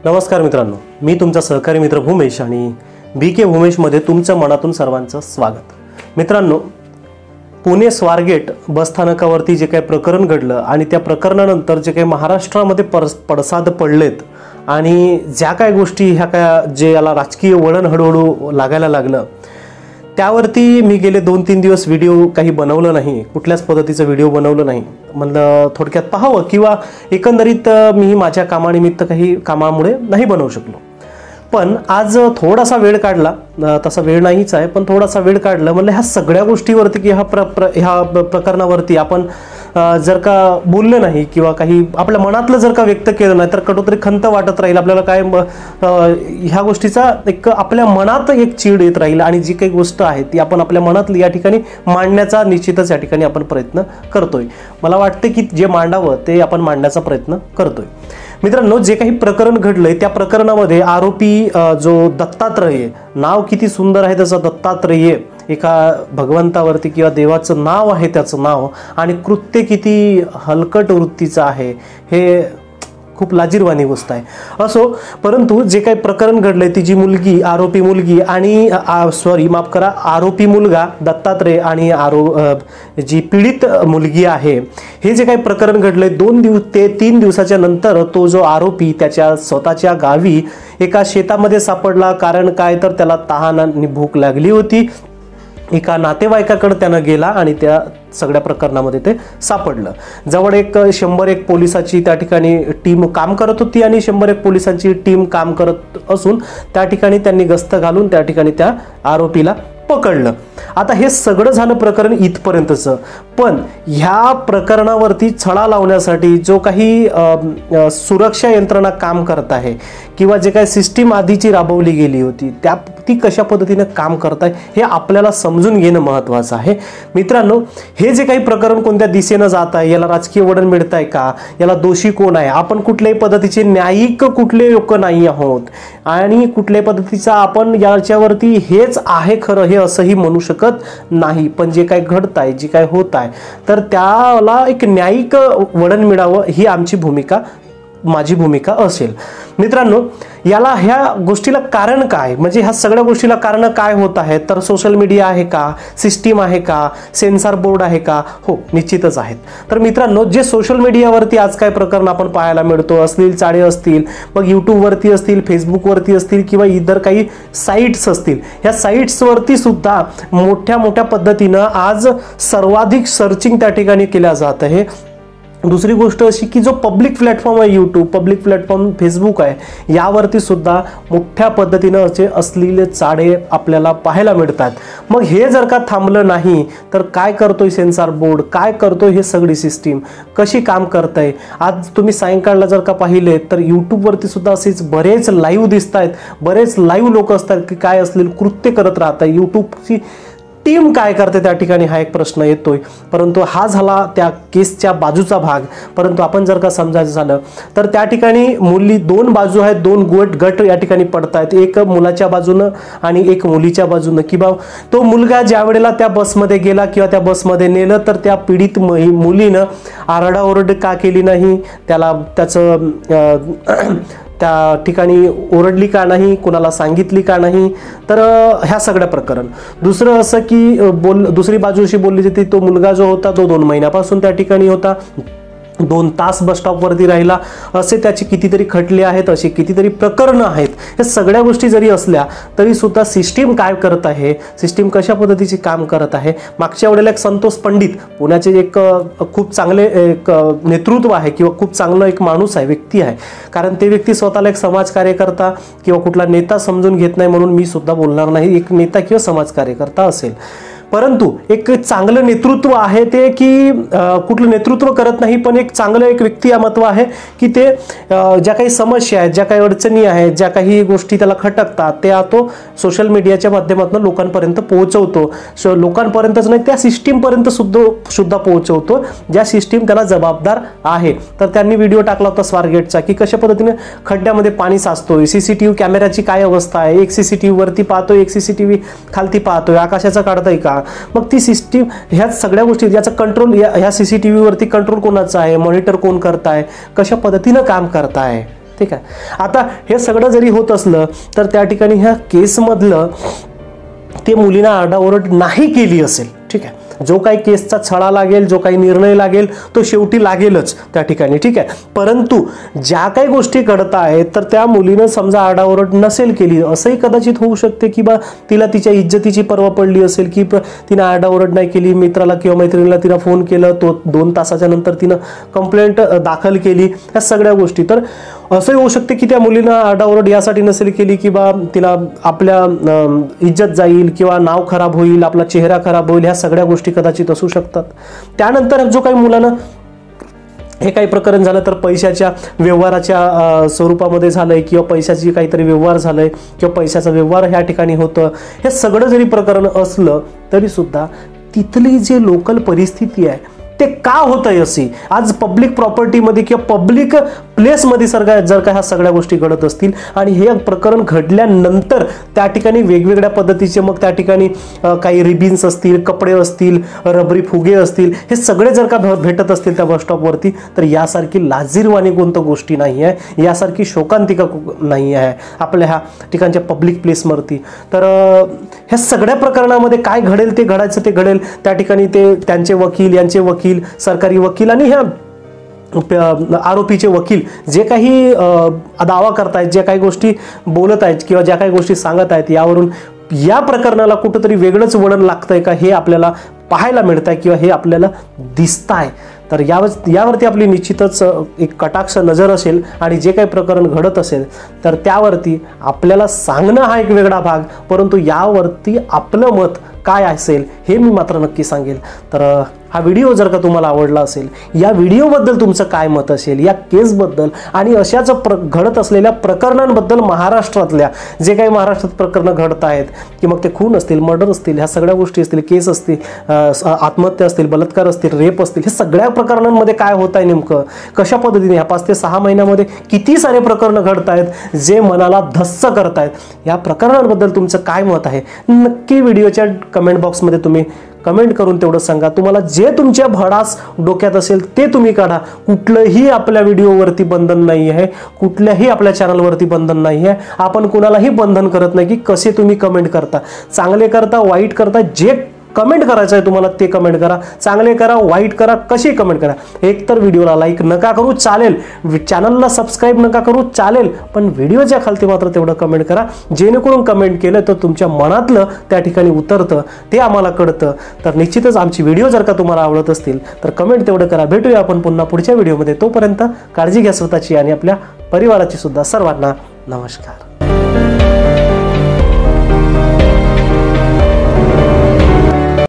नमस्कार मित्रांनो, मी तुमचा सहकारी मित्र भूमेश आणि BK भूमेशमध्ये तुमचं मनातून सर्वांचं स्वागत. मित्रांनो, पुणे स्वारगेट बसस्थानकावरती जे काही प्रकरण घडलं आणि त्या प्रकरणानंतर जे काही महाराष्ट्रामध्ये पडसाद पडलेत आणि ज्या काही गोष्टी ह्या काय जे याला राजकीय वळण हळूहळू लागायला लागलं, त्यावरती मी गेले 2-3 दिवस व्हिडिओ काही बनवलं नाही, कुठल्याच पद्धतीचं व्हिडिओ बनवलं नाही. म्हणलं थोडक्यात पाहावं किंवा एकंदरीत मी माझ्या कामानिमित्त काही कामामुळे नाही बनवू शकलो. पण आज थोडासा वेळ काढला, तसा वेळ नाहीच आहे पण थोडासा वेळ काढला. म्हणलं ह्या सगळ्या गोष्टीवरती की ह्या प्रकरणावरती आपण जर का बोललं नाही किंवा काही आपल्या मनातलं जर का व्यक्त केलं नाही तर कुठेतरी खंत वाटत राहील आपल्याला. काय ह्या गोष्टीचा एक आपल्या मनात एक चीड येत राहील आणि जी काही गोष्ट आहे ती आपण आपल्या मनातली या ठिकाणी मांडण्याचा निश्चितच या ठिकाणी आपण प्रयत्न करतोय. मला वाटतं की जे मांडावं ते आपण मांडण्याचा प्रयत्न करतोय. मित्रांनो, जे काही प्रकरण घडलंय त्या प्रकरणामध्ये आरोपी जो दत्तात्रय, नाव किती सुंदर आहे त्याचं, दत्तात्रय, एका भगवंतावरती किंवा देवाचं नाव आहे त्याचं नाव, आणि कृत्य किती हलकट वृत्तीचं आहे, हे खूप लाजिरवाणी गोष्ट आहे. असो, परंतु जे काही प्रकरण घडलंय ती जी मुलगी, आरोपी मुलगी आणि आरोपी मुलगा दत्तात्रय आणि जी पीडित मुलगी आहे, हे जे काही प्रकरण घडलंय 2 ते 3 दिवसाच्या नंतर तो जो आरोपी त्याच्या स्वतःच्या गावी एका शेतामध्ये सापडला. कारण काय तर त्याला तहान आणि भूक लागली होती. एका नातेवाईकाकडे त्यानं गेला आणि त्या सगळ्या प्रकरणामध्ये ते सापडलं. जवळ 101 पोलिसाची त्या ठिकाणी टीम काम करत होती आणि 101 पोलिसांची टीम काम करत असून त्या ठिकाणी त्यांनी गस्त घालून त्या ठिकाणी त्या आरोपीला पकडलं. आता हे सगळं झालं प्रकरण इथपर्यंतचं. पण ह्या प्रकरणावरती छळा लावण्यासाठी जो काही सुरक्षा यंत्रणा काम करत आहे किंवा जे काही सिस्टीम आधीची राबवली गेली होती ती कशा पद्धतीने काम करत आहे हे आपल्याला समजून घेणं महत्त्वाचं आहे. मित्रांनो, हे जे काही प्रकरण कोणत्या दिशेनं जात आहे, याला राजकीय वळण मिळत आहे का, याला दोषी कोण आहे, आपण कुठल्याही पद्धतीचे न्यायिक कुठले लोक नाही आहोत आणि कुठल्याही पद्धतीचा आपण याच्यावरती हेच आहे खरं हे असंही म्हणू शकत नाही. पण जे काही घडत आहे, जे काही होत आहे, तर त्याला एक न्यायिक वळण मिळावं ही माझी भूमिका असेल. मित्रांनो, याला ह्या गोष्टीला कारण काय, म्हणजे ह्या सगळ्या गोष्टीला कारण काय होत आहे, तर सोशल मीडिया आहे का, सिस्टीम आहे का, सेन्सॉर बोर्ड आहे का? हो, निश्चितच आहेत. तर मित्रांनो, जे सोशल मीडियावरती आज काय प्रकरण आपण पाहायला मिळतो, अश्लील चाळे असतील, मग यूट्यूबवरती असतील, फेसबुकवरती असतील किंवा इतर काही साईट्स असतील, ह्या साईट्सवरती सुद्धा मोठ्या पद्धतीनं आज सर्वाधिक सर्चिंग त्या ठिकाणी केल्या जात आहे. दुसरी गोष्ट अशी की जो पब्लिक प्लॅटफॉर्म आहे यूट्यूब, पब्लिक प्लॅटफॉर्म फेसबुक आहे, यावरती सुद्धा मोठ्या पद्धतीनं असे असलेले चाडे आपल्याला पाहायला मिळतात. मग हे जर का थांबलं नाही तर काय करतोय सेन्सॉर बोर्ड, काय करतोय हे सगळी सिस्टीम कशी काम करतंय? आज तुम्ही सायंकाळला जर का पाहिले तर यूट्यूबवरती सुद्धा असेच बरेच लाईव्ह दिसत आहेत, बरेच लाईव्ह लोक असतात की काय असलेलं कृत्य करत राहतात. यूट्यूबची टीम काय करते त्या ठिकाणी हा एक प्रश्न येतोय. परंतु हा झाला त्या केसच्या बाजूचा भाग. परंतु आपण जर का समजायचं झालं तर त्या ठिकाणी 2 बाजू आहेत, 2 गट या ठिकाणी पडतायत, एक मुलाच्या बाजूनं आणि एक मुलीच्या बाजूनं. किंवा तो मुलगा ज्या वेळेला त्या बसमध्ये गेला किंवा त्या बसमध्ये नेलं तर त्या पीडित मुलीनं आरडाओरड का केली नाही, त्या ठिकाणी ओरडली का नाही, कोणाला सांगितली का नाही, तर ह्या सगळ्या प्रकरण. दुसरं असं की दुसरी बाजू अशी बोलली जाते, तो मुलगा जो होता तो 2 महिन्यापासून त्या ठिकाणी होता, 2 तास बस स्टॉपवरती राहिला, असे त्याचे कितीतरी खटले आहेत, असे कितीतरी प्रकरणं आहेत. या सगळ्या गोष्टी जरी असल्या तरी सुद्धा सिस्टीम काय करत आहे, सिस्टीम कशा पद्धतीचे काम करत आहे. मागच्या वेळेला एक संतोष पंडित, पुण्याचे एक खूप चांगले एक नेतृत्व आहे किंवा खूप चांगलं एक माणूस आहे, व्यक्ती आहे. कारण ते व्यक्ती स्वतःला एक समाज कार्यकर्ता किंवा कुठला नेता समजून घेत नाही, म्हणून मी सुद्धा बोलणार नाही एक नेता किंवा समाज कार्यकर्ता असेल. परंतु एक चांगलं नेतृत्व आहे ते की कुठलं नेतृत्व करत नाही, पण एक चांगलं एक व्यक्तिमत्व आहे की ते ज्या काही समस्या आहेत, ज्या काही अडचणी आहेत, ज्या काही गोष्टी त्याला खटकतात त्या तो सोशल मीडियाच्या माध्यमातून लोकांपर्यंत पोहोचवतो. लोकांपर्यंतच नाही, त्या सिस्टीमपर्यंत सुद्धा पोहोचवतो, ज्या सिस्टीम त्याला जबाबदार आहे. तर त्यांनी व्हिडिओ टाकला होता स्वारगेटचा की कशा पद्धतीने खड्ड्यामध्ये पाणी साचतोय, सीसीटीव्ही कॅमेऱ्याची काय अवस्था आहे, एक सीसीटीव्ही वरती पाहतोय, एक सीसीटीव्ही खालती पाहतोय, आकाशाचा काढताय का. मग ती सिस्टीम, ह्या सगळ्या गोष्टी याचा कंट्रोल, ह्या सीसीटीव्ही वरती कंट्रोल कोणाचा आहे, मॉनिटर कोण करताय, कशा पद्धतीनं काम करताय. ठीक आहे. आता हे सगळं जरी होत असलं तर त्या ठिकाणी ह्या केसमधलं ते मुलींना आरडाओरड नाही केली असेल, ठीक आहे, जो काही केसचा छळा लागेल, जो काही निर्णय लागेल तो शेवटी लागेलच त्या ठिकाणी, ठीक आहे. परंतु ज्या काही गोष्टी घडत आहेत तर त्या मुलीनं समजा आरडाओरड नसेल केली, असंही कदाचित होऊ शकते की बा तिला तिच्या इज्जतीची पर्वा पडली असेल की तिनं आरडाओरड नाही केली, मित्राला किंवा मैत्रिणीला तिनं फोन केलं, तो 2 तासाच्या नंतर तिनं कंप्लेंट दाखल केली, ह्या सगळ्या गोष्टी. तर असंही होऊ शकते की त्या मुलीनं आरडाओरड यासाठी नसेल केली की बा तिला आपल्या इज्जत जाईल किंवा नाव खराब होईल, आपला चेहरा खराब होईल, ह्या सगळ्या गोष्टी कदाचित असू शकतात. त्यानंतर जो काही मुलानं हे काही प्रकरण झालं तर पैशाच्या व्यवहाराच्या स्वरूपामध्ये झालंय किंवा पैशाची काहीतरी व्यवहार झालाय किंवा पैशाचा व्यवहार ह्या ठिकाणी होतं, हे सगळं जरी प्रकरण असलं तरी सुद्धा तिथली जी लोकल परिस्थिती आहे ते का होतंय अशी, आज पब्लिक प्रॉपर्टीमध्ये किंवा पब्लिक प्लेसमध्ये जर का ह्या सगळ्या गोष्टी घडत असतील आणि हे प्रकरण घडल्यानंतर त्या ठिकाणी वेगवेगळ्या पद्धतीचे मग त्या ठिकाणी काही रिबिन्स असतील, कपडे असतील, रबरी फुगे असतील, हे सगळे जर का भेटत असतील त्या बसस्टॉपवरती, तर यासारखी लाजिरवाणी कोणतं गोष्टी नाही आहे, यासारखी शोकांतिका नाही आहे आपल्या ह्या ठिकाणच्या पब्लिक प्लेसवरती. तर ह्या सगळ्या प्रकरणामध्ये काय घडेल ते घडायचं ते घडेल. त्या ठिकाणी ते त्यांचे वकील, यांचे वकील, सरकारी वकील आणि ह्या आरोपीचे वकील जे काही दावा करतायत, ज्या काही गोष्टी बोलत आहेत किंवा ज्या काही गोष्टी सांगत आहेत, यावरून या प्रकरणाला कुठंतरी वेगळंच वळण लागतंय का हे आपल्याला पाहायला मिळतंय किंवा हे आपल्याला दिसतंय. तर यावरती आपली निश्चितच एक कटाक्ष नजर असेल आणि जे काही प्रकरण घडत असेल तर त्यावरती आपल्याला सांगणं हा एक वेगळा भाग, परंतु यावरती आपलं मत काय असेल हे मी मात्र नक्की सांगेल. तर हा व्हिडिओ जर का तुम्हाला आवडला असेल, या व्हिडिओबद्दल तुमचं काय मत असेल, या केसबद्दल आणि अशाच घडत असलेल्या प्रकरणांबद्दल, महाराष्ट्रातल्या जे काही महाराष्ट्रात प्रकरणं घडत आहेत की मग ते खून असतील, मर्डर असतील, ह्या सगळ्या गोष्टी असतील, केस असतील, आत्महत्या असतील, बलात्कार असतील, रेप असतील, हे सगळ्या प्रकरणांमध्ये काय होत आहे नेमकं, कशा पद्धतीने ह्या 5 ते 6 महिन्यामध्ये किती सारे प्रकरणं घडत आहेत जे मनाला धस्स करत आहेत, या प्रकरणांबद्दल तुमचं काय मत आहे नक्की व्हिडिओच्या कमेंट बॉक्समध्ये तुम्ही कमेंट करून तेवढं सांगा. तुम्हाला जे तुमच्या भडास डोक्यात असेल ते तुम्ही काढा. कुठलंही आपल्या व्हिडिओवरती बंधन नाही आहे, कुठल्याही आपल्या चॅनलवरती बंधन नाही आहे. आपण कुणालाही बंधन करत नाही की कसे तुम्ही कमेंट करता, चांगले करता, वाईट करता, जे कमेंट करायचं आहे तुम्हाला ते कमेंट करा, चांगले करा, वाईट करा, कशी कमेंट करा. एक तर व्हिडिओला लाईक नका करू चालेल, चॅनलला सबस्क्राईब नका करू चालेल, पण व्हिडिओच्या खालती मात्र तेवढं कमेंट करा, जेणेकरून कमेंट केलं तर तुमच्या मनातलं त्या ठिकाणी उतरतं, ते आम्हाला कळतं. तर निश्चितच आमची व्हिडिओ जर का तुम्हाला आवडत असतील तर कमेंट तेवढं करा. भेटूया आपण पुन्हा पुढच्या व्हिडिओमध्ये. तोपर्यंत काळजी घ्या स्वतःची आणि आपल्या परिवाराची सुद्धा. सर्वांना नमस्कार.